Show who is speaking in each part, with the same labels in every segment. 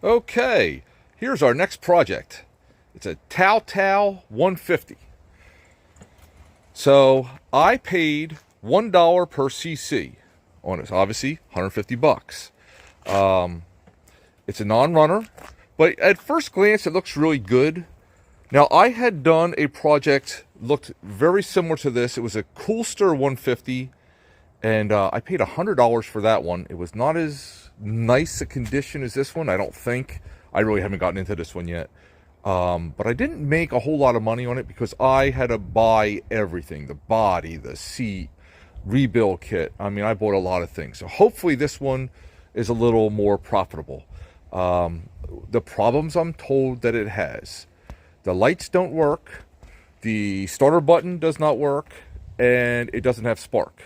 Speaker 1: Okay, here's our next project. It's a Tao Tao 150. So I paid $1 per cc on it. Obviously, 150 bucks. It's a non-runner, but at first glance, it looks really good. Now, I had done a project looked very similar to this. It was a Coolster 150, and I paid $100 for that one. It was not as nice a condition as this one, I don't think. I really haven't gotten into this one yet. But I didn't make a whole lot of money on it because I had to buy everything. The body, the seat, rebuild kit. I mean, I bought a lot of things. So hopefully this one is a little more profitable. The problems I'm told that it has. The lights don't work. The starter button does not work. And it doesn't have spark.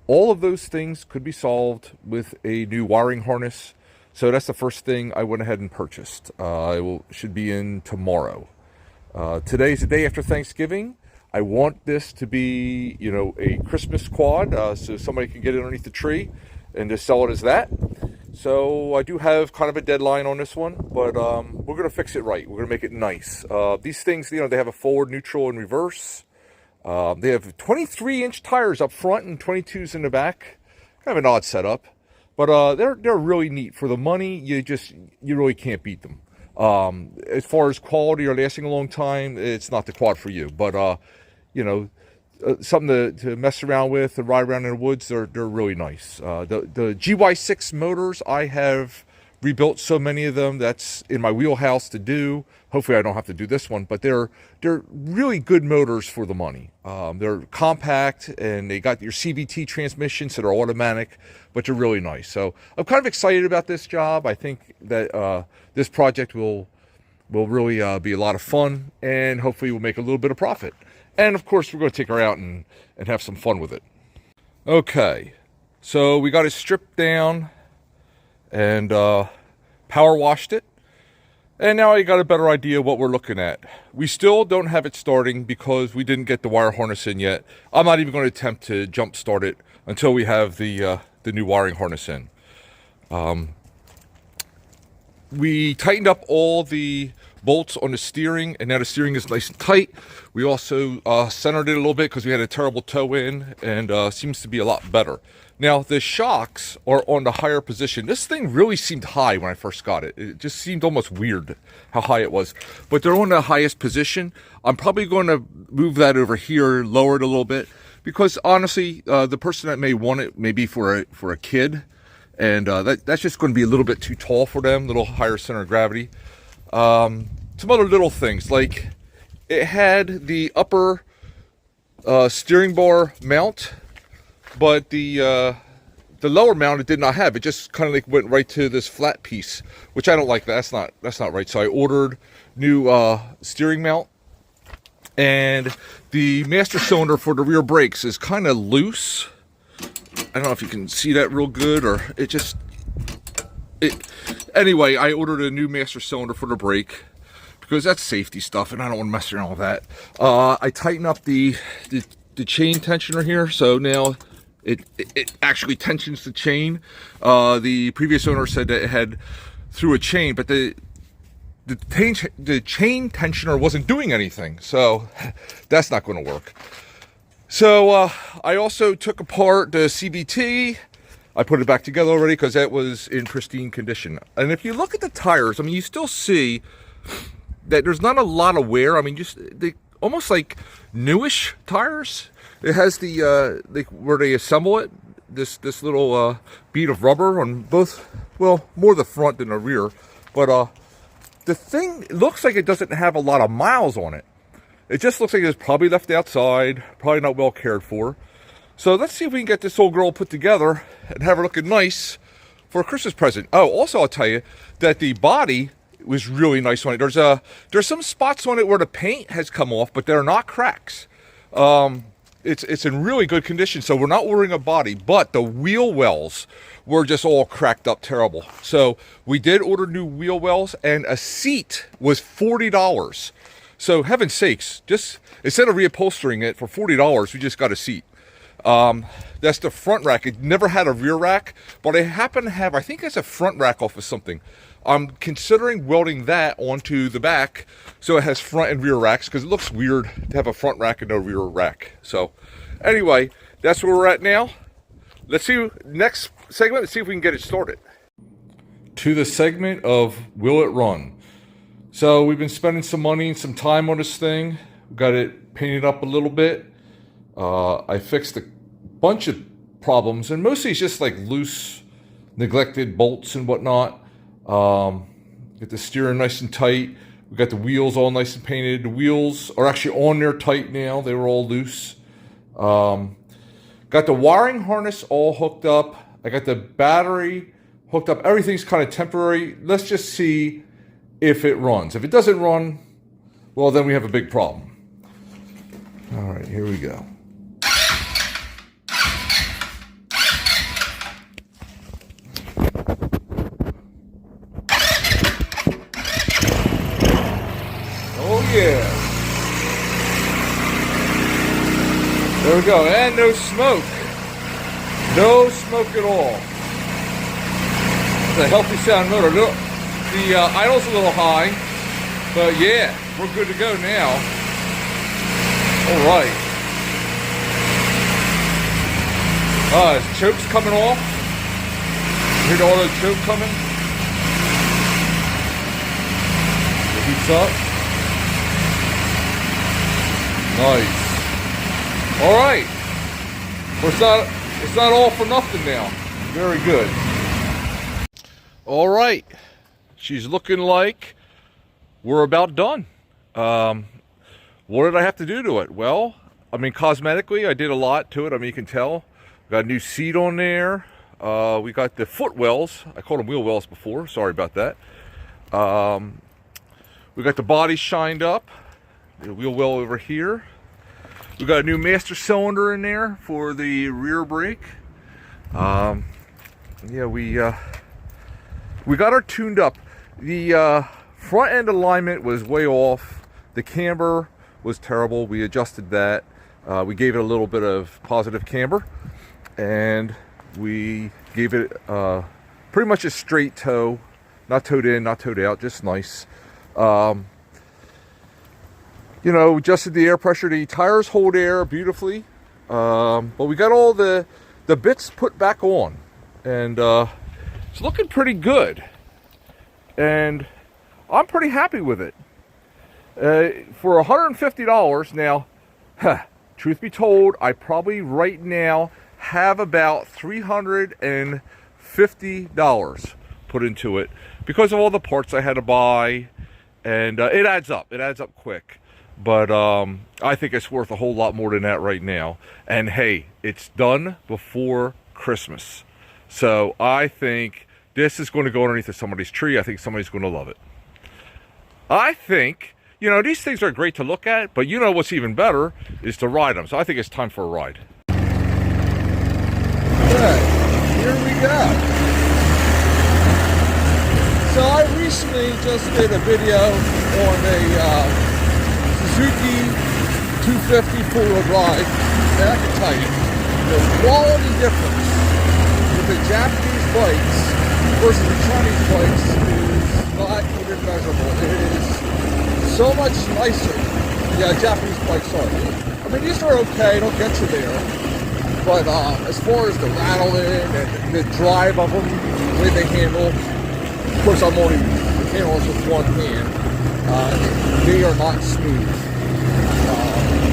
Speaker 1: All of those things could be solved with a new wiring harness. So that's the first thing I went ahead and purchased. Should be in tomorrow. Today's the day after Thanksgiving. I want this to be, a Christmas quad, so somebody can get it underneath the tree and just sell it as that. So I do have kind of a deadline on this one, but we're going to fix it right. We're going to make it nice. These things, they have a forward, neutral, and reverse. They have 23-inch tires up front and 22s in the back. Kind of an odd setup. But they're really neat. For the money, you really can't beat them. As far as quality or lasting a long time, it's not the quad for you. But something to mess around with and ride around in the woods. They're really nice. The GY6 motors, I have rebuilt so many of them. That's in my wheelhouse to do. Hopefully I don't have to do this one, but they're really good motors for the money. They're compact and they got your CVT transmission, so they're automatic, but they're really nice. So I'm kind of excited about this job. I think that this project will really be a lot of fun, and hopefully we'll make a little bit of profit. And of course we're going to take her out and have some fun with it. Okay, so we got it stripped down and power washed it. And now I got a better idea what we're looking at. We still don't have it starting because we didn't get the wire harness in yet. I'm not even going to attempt to jump start it until we have the new wiring harness in. We tightened up all the bolts on the steering, and now the steering is nice and tight. We also centered it a little bit because we had a terrible toe in, and seems to be a lot better. Now, the shocks are on the higher position. This thing really seemed high when I first got it. It just seemed almost weird how high it was. But they're on the highest position. I'm probably going to move that over here, lower it a little bit. Because honestly, the person that may want it may be for a kid. And that's just going to be a little bit too tall for them, a little higher center of gravity. Some other little things, like it had the upper steering bar mount, but the lower mount it did not have. It just kind of like went right to this flat piece, which I don't like. That's not right. So I ordered new steering mount, and the master cylinder for the rear brakes is kind of loose. I don't know if you can see that real good, or anyway, I ordered a new master cylinder for the brake because that's safety stuff, and I don't want to mess around with that. I tightened up the chain tensioner here, so now it actually tensions the chain. The previous owner said that it had through a chain, but the chain tensioner wasn't doing anything, so that's not going to work. So I also took apart the CVT. I put it back together already because that was in pristine condition. And if you look at the tires, I mean, you still see that there's not a lot of wear. I mean, they almost like newish tires. It has the where they assemble it, this little bead of rubber on both, well, more the front than the rear. But the thing looks like it doesn't have a lot of miles on it. It just looks like it's probably left outside, probably not well cared for. So let's see if we can get this old girl put together and have her looking nice for a Christmas present. Oh, also I'll tell you that the body was really nice on it. There's some spots on it where the paint has come off, but they're not cracks. It's in really good condition, so we're not ordering a body, but the wheel wells were just all cracked up terrible. So we did order new wheel wells, and a seat was $40. So heaven's sakes, just instead of reupholstering it for $40, we just got a seat. That's the front rack. It never had a rear rack, but I happen to have, I think it's a front rack off of something. I'm considering welding that onto the back so it has front and rear racks, because it looks weird to have a front rack and no rear rack. So anyway, that's where we're at now. Let's see, next segment, let's see if we can get it started. To the segment of Will It Run? So we've been spending some money and some time on this thing. Got it painted up a little bit. I fixed a bunch of problems, and mostly it's just like loose, neglected bolts and whatnot. Get the steering nice and tight. We got the wheels all nice and painted. The wheels are actually on there tight now. They were all loose. Got the wiring harness all hooked up. I got the battery hooked up. Everything's kind of temporary. Let's just see if it runs. If it doesn't run, well, then we have a big problem. All right, here we go. Oh yeah. There we go, and no smoke. No smoke at all. It's a healthy sound motor. Look, the idle's a little high, but yeah, we're good to go now. All right. His choke's coming off. Hear the auto choke coming. It heats up. Nice. All right. Well, it's not all for nothing now. Very good. All right. She's looking like we're about done. What did I have to do to it? Well, I mean, cosmetically, I did a lot to it. I mean, you can tell. Got a new seat on there. We got the foot wells. I called them wheel wells before. Sorry about that. We got the body shined up. The wheel well over here. We got a new master cylinder in there for the rear brake. Yeah, we got her tuned up. The front end alignment was way off. The camber was terrible. We adjusted that. We gave it a little bit of positive camber, and we gave it pretty much a straight toe, not towed in, not towed out, just nice. You know, adjusted the air pressure. The tires hold air beautifully, but we got all the bits put back on, and it's looking pretty good, and I'm pretty happy with it. For $150 now, truth be told, I probably right now have about $350 put into it because of all the parts I had to buy, and it adds up. It adds up quick. But I think it's worth a whole lot more than that right now. And hey, it's done before Christmas. So I think this is going to go underneath of somebody's tree. I think somebody's going to love it. I think, you know, these things are great to look at, but you know what's even better is to ride them. So I think it's time for a ride.
Speaker 2: Alright, here we go. So I recently just did a video on a Suzuki 250 four-wheel drive, and I can tell you, the quality difference with the Japanese bikes versus the Chinese bikes is not even measurable. It is so much nicer. Yeah, Japanese bikes are. I mean, these are okay, don't get you there. But as far as the rattling and the drive of them, the way they handle, of course I'm only handling with one hand. They are not smooth.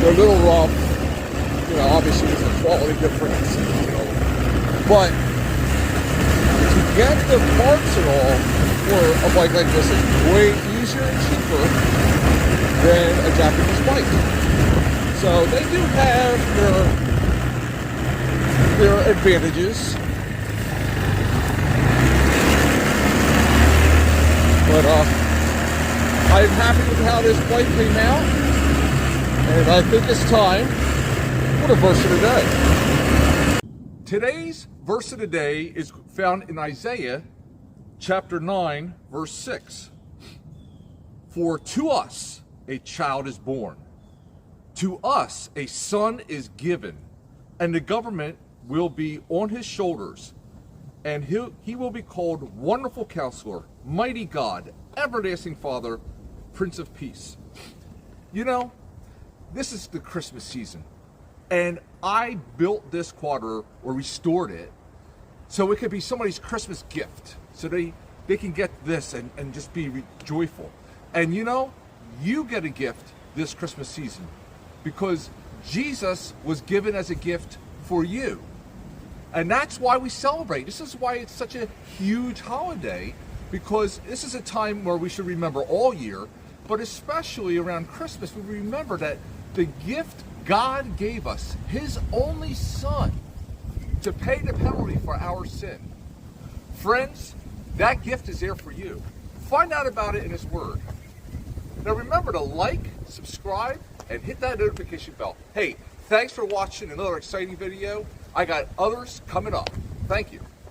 Speaker 2: They're a little rough. You know, obviously there's a quality difference. You know, but to get the parts and all for a bike like this is way easier and cheaper than a Japanese bike. So they do have their advantages. But I'm happy with how this bike came out, and I think it's time for the verse of the day. Today's verse of the day is found in Isaiah chapter 9, verse 6. For to us a child is born, to us a son is given, and the government will be on his shoulders, and he will be called Wonderful Counselor, Mighty God, Everlasting Father, Prince of Peace. You know, this is the Christmas season, and I built this quadro, or restored it, so it could be somebody's Christmas gift, so they can get this and just be joyful. And you know, you get a gift this Christmas season because Jesus was given as a gift for you. And that's why we celebrate. This is why it's such a huge holiday, because this is a time where we should remember all year, but especially around Christmas, we remember that the gift God gave us, his only Son, to pay the penalty for our sin. Friends, that gift is there for you. Find out about it in his word. Now remember to like, subscribe, and hit that notification bell. Hey, thanks for watching another exciting video. I got others coming up. Thank you.